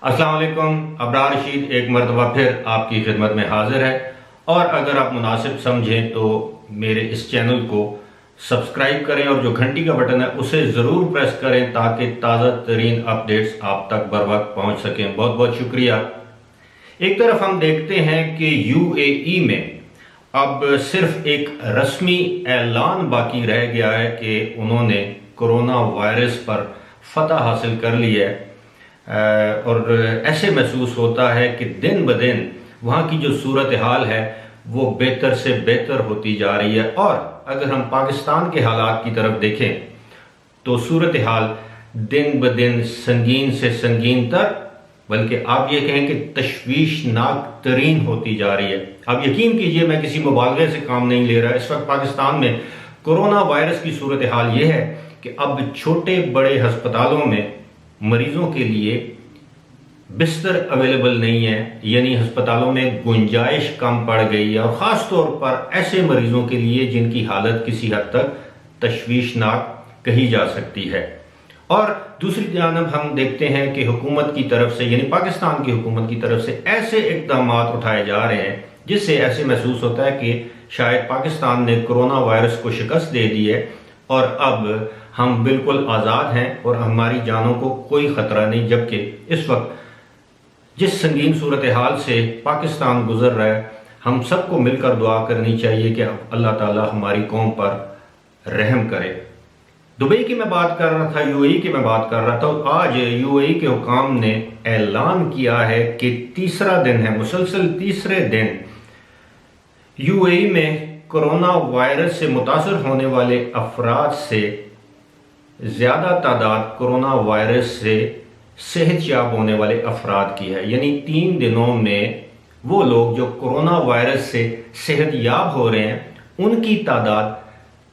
अस्सलाम वालेकुम। अबरार रशीद एक मरतबा फिर आपकी खिदमत में हाजिर है। और अगर आप मुनासिब समझें तो मेरे इस चैनल को सब्सक्राइब करें और जो घंटी का बटन है उसे ज़रूर प्रेस करें ताकि ताज़ा तरीन अपडेट्स आप तक बर वक्त पहुँच सकें। बहुत बहुत शुक्रिया। एक तरफ हम देखते हैं कि यूएई में अब सिर्फ एक रस्मी ऐलान बाकी रह गया है कि उन्होंने कोरोना वायरस पर फतह हासिल कर ली है। और ऐसे महसूस होता है कि दिन ब दिन वहाँ की जो सूरत हाल है वो बेहतर से बेहतर होती जा रही है। और अगर हम पाकिस्तान के हालात की तरफ देखें तो सूरत हाल दिन ब दिन संगीन से संगीन तर, बल्कि आप ये कहें कि तशवीशनाक तरीन होती जा रही है। अब यकीन कीजिए, मैं किसी मुबालगे से काम नहीं ले रहा। इस वक्त पाकिस्तान में कोरोना वायरस की सूरत हाल ये है कि अब छोटे बड़े अस्पतालों में मरीजों के लिए बिस्तर अवेलेबल नहीं है, यानी अस्पतालों में गुंजाइश कम पड़ गई है। और ख़ास तौर पर ऐसे मरीजों के लिए जिनकी हालत किसी हद तक तशवीशनाक कही जा सकती है। और दूसरी जानब हम देखते हैं कि हुकूमत की तरफ से, यानी पाकिस्तान की हुकूमत की तरफ से ऐसे इक़दाम उठाए जा रहे हैं जिससे ऐसे महसूस होता है कि शायद पाकिस्तान ने कोरोना वायरस को शिकस्त दे दी है और अब हम बिल्कुल आज़ाद हैं और हमारी जानों को कोई ख़तरा नहीं। जबकि इस वक्त जिस संगीन सूरत हाल से पाकिस्तान गुजर रहा है, हम सबको मिलकर दुआ करनी चाहिए कि अल्लाह ताला हमारी कौम पर रहम करे। दुबई की मैं बात कर रहा था, यूएई की मैं बात कर रहा था। आज यूएई के हुकाम ने ऐलान किया है कि तीसरा दिन है, मुसलसल तीसरे दिन यूएई में कोरोना वायरस से मुतासर होने वाले अफराद से ज़्यादा तादाद कोरोना वायरस से सेहतयाब होने वाले अफराद की है। यानी 3 दिनों में वो लोग जो कोरोना वायरस से सेहतयाब हो रहे हैं उनकी तादाद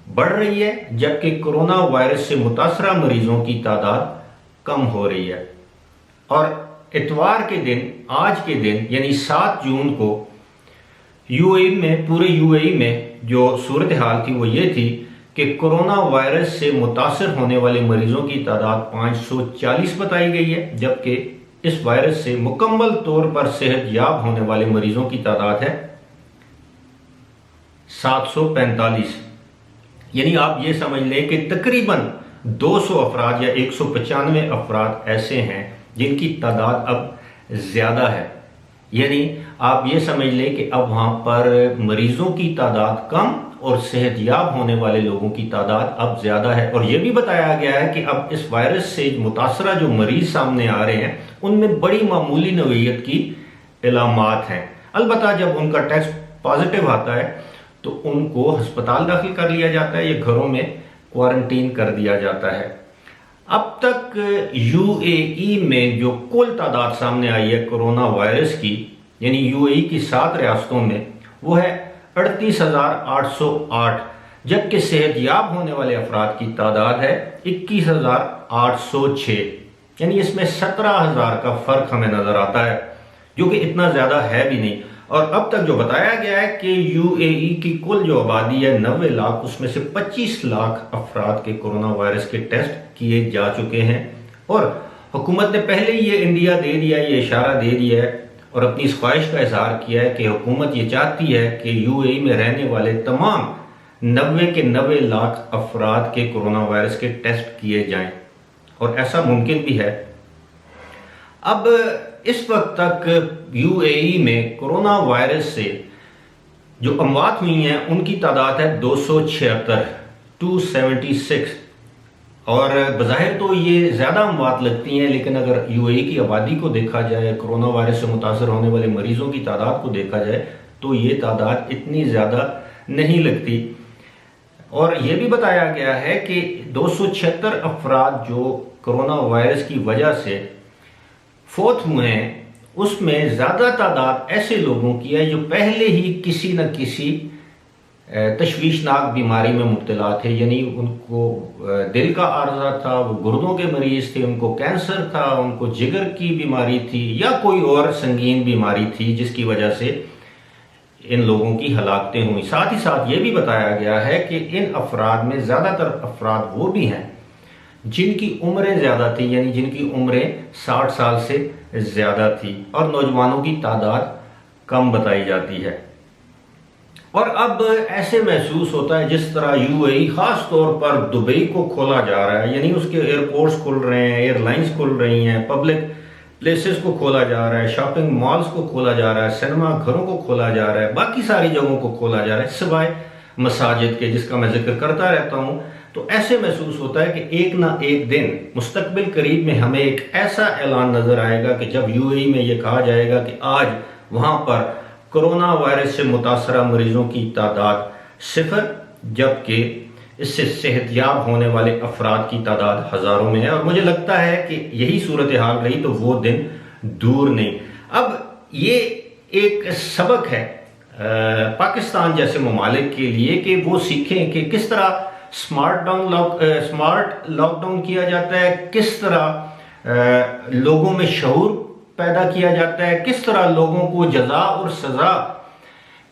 बढ़ रही है, जबकि कोरोना वायरस से मुतासरा मरीजों की तादाद कम हो रही है। और इतवार के दिन, आज के दिन यानी 7 जून को यूएई में, पूरे यूएई में जो सूरत हाल थी वो ये थी कि कोरोना वायरस से मुतासर होने वाले मरीजों की तादाद 540 बताई गई है, जबकि इस वायरस से मुकम्मल तौर पर सेहतयाब होने वाले मरीजों की तादाद है 745। यानी आप ये समझ लें कि तकरीबन 200 अफराद या 195 अफराद ऐसे हैं जिनकी तादाद अब ज़्यादा है। यानी आप ये समझ लें कि अब वहाँ पर मरीजों की तादाद कम और सेहतयाब होने वाले लोगों की तादाद अब ज़्यादा है। और यह भी बताया गया है कि अब इस वायरस से मुतासरा जो मरीज सामने आ रहे हैं उनमें बड़ी मामूली नौइयत की इलामात हैं। अलबत्ता जब उनका टेस्ट पॉजिटिव आता है तो उनको अस्पताल दाखिल कर लिया जाता है या घरों में क्वारंटीन कर दिया जाता है। अब तक यूएई में जो कुल तादाद सामने आई है कोरोना वायरस की, यानी यूएई की 7 रियासतों में, वो है 38,808, जबकि सेहतयाब होने वाले अफराद की तादाद है 21,806। यानी इसमें 17,000 का फर्क हमें नजर आता है, जो कि इतना ज्यादा है भी नहीं। और अब तक जो बताया गया है कि यूएई की कुल जो आबादी है 90 लाख, उसमें से 25 लाख अफराद के कोरोना वायरस के टेस्ट किए जा चुके हैं। और हुकूमत ने पहले ही ये इंडिया दे दिया, ये इशारा दे दिया है और अपनी इस ख्वाहिश का इजहार किया है कि हुकूमत ये चाहती है कि यूएई में रहने वाले तमाम 90 के 90 लाख अफराद के कोरोना वायरस के टेस्ट किए जाएं, और ऐसा मुमकिन भी है। अब इस वक्त तक यूएई में कोरोना वायरस से जो अमवात हुई हैं उनकी तादाद है 276। और बज़ाहिर तो ये ज़्यादा अमवात लगती हैं, लेकिन अगर यूएई की आबादी को देखा जाए, कोरोना वायरस से मुतासर होने वाले मरीजों की तादाद को देखा जाए तो ये तादाद इतनी ज़्यादा नहीं लगती। और ये भी बताया गया है कि 276 अफराद जो कोरोना वायरस की वजह से फौत हुए हैं उसमें ज़्यादा तादाद ऐसे लोगों की है जो पहले ही किसी न किसी तशवीशनाक बीमारी में मुब्तला थे। यानी उनको दिल का आर्जा था, वो गुर्दों के मरीज थे, उनको कैंसर था, उनको जिगर की बीमारी थी या कोई और संगीन बीमारी थी जिसकी वजह से इन लोगों की हलाकतें हुई। साथ ही साथ ये भी बताया गया है कि इन अफराद में ज़्यादातर अफराद वो भी हैं जिनकी उम्रें ज़्यादा थी, यानी जिनकी उम्रें 60 साल से ज़्यादा थी, और नौजवानों की तादाद कम बताई जाती है। और अब ऐसे महसूस होता है जिस तरह यूएई खास तौर पर दुबई को खोला जा रहा है, यानी उसके एयरपोर्ट्स खुल रहे हैं, एयरलाइंस खुल रही हैं, पब्लिक प्लेसेस को खोला जा रहा है, शॉपिंग मॉल्स को खोला जा रहा है, सिनेमा घरों को खोला जा रहा है, बाकी सारी जगहों को खोला जा रहा है सिवाय मसाजिद के, जिसका मैं जिक्र करता रहता हूँ। तो ऐसे महसूस होता है कि एक ना एक दिन मुस्तकबिल करीब में हमें एक ऐसा ऐलान नजर आएगा कि जब यूएई में ये कहा जाएगा कि आज वहाँ पर कोरोना वायरस से मुतासरा मरीजों की तादाद 0, जबकि इससे सेहतयाब होने वाले अफराद की तादाद हज़ारों में है। और मुझे लगता है कि यही सूरत हाल रही तो वो दिन दूर नहीं। अब ये एक सबक है पाकिस्तान जैसे ममालिक के लिए कि वो सीखें कि किस तरह स्मार्ट लॉकडाउन किया जाता है, किस तरह लोगों में शऊर पैदा किया जाता है, किस तरह लोगों को जजा और सजा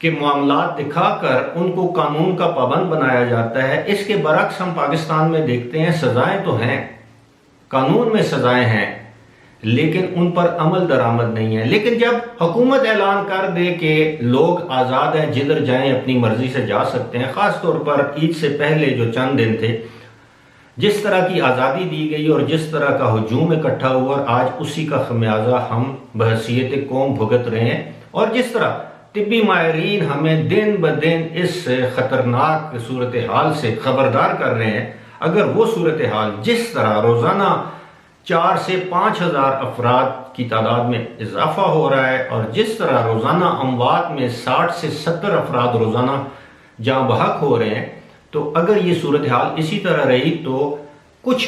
के मामलात दिखाकर उनको कानून का पाबंद बनाया जाता है। इसके बरक्स हम पाकिस्तान में देखते हैं सजाएं तो हैं, कानून में सजाएं हैं, लेकिन उन पर अमल दरामद नहीं है। लेकिन जब हुकूमत ऐलान कर दे कि लोग आज़ाद हैं, जिधर जाएं अपनी मर्जी से जा सकते हैं, ख़ास तौर पर ईद से पहले जो चंद दिन थे, जिस तरह की आज़ादी दी गई और जिस तरह का हुजूम इकट्ठा हुआ, और आज उसी का खमियाजा हम बहसीयत कौम भुगत रहे हैं। और जिस तरह तिब्बी माहिरीन हमें दिन ब दिन इस ख़तरनाक सूरत हाल से खबरदार कर रहे हैं, अगर वो सूरत हाल जिस तरह रोज़ाना 4 से 5 हज़ार अफराद की तादाद में इजाफा हो रहा है, और जिस तरह रोज़ाना अमवात में 60 से 70 अफराद रोज़ाना जाँ बहक हो रहे हैं, तो अगर ये सूरत हाल इसी तरह रही तो कुछ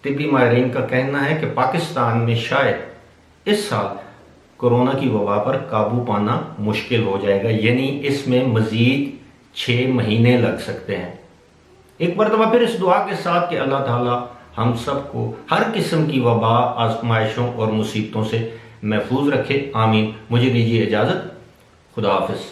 तिब्बी माहिरीन का कहना है कि पाकिस्तान में शायद इस साल कोरोना की वबा पर काबू पाना मुश्किल हो जाएगा, यानी इसमें मज़ीद 6 महीने लग सकते हैं। एक मरतबा फिर इस दुआ के साथ कि अल्लाह ताला हम सबको हर किस्म की वबा, आजमाइशों और मुसीबतों से महफूज रखे, आमीन। मुझे दीजिए इजाज़त, खुदा हाफिज़।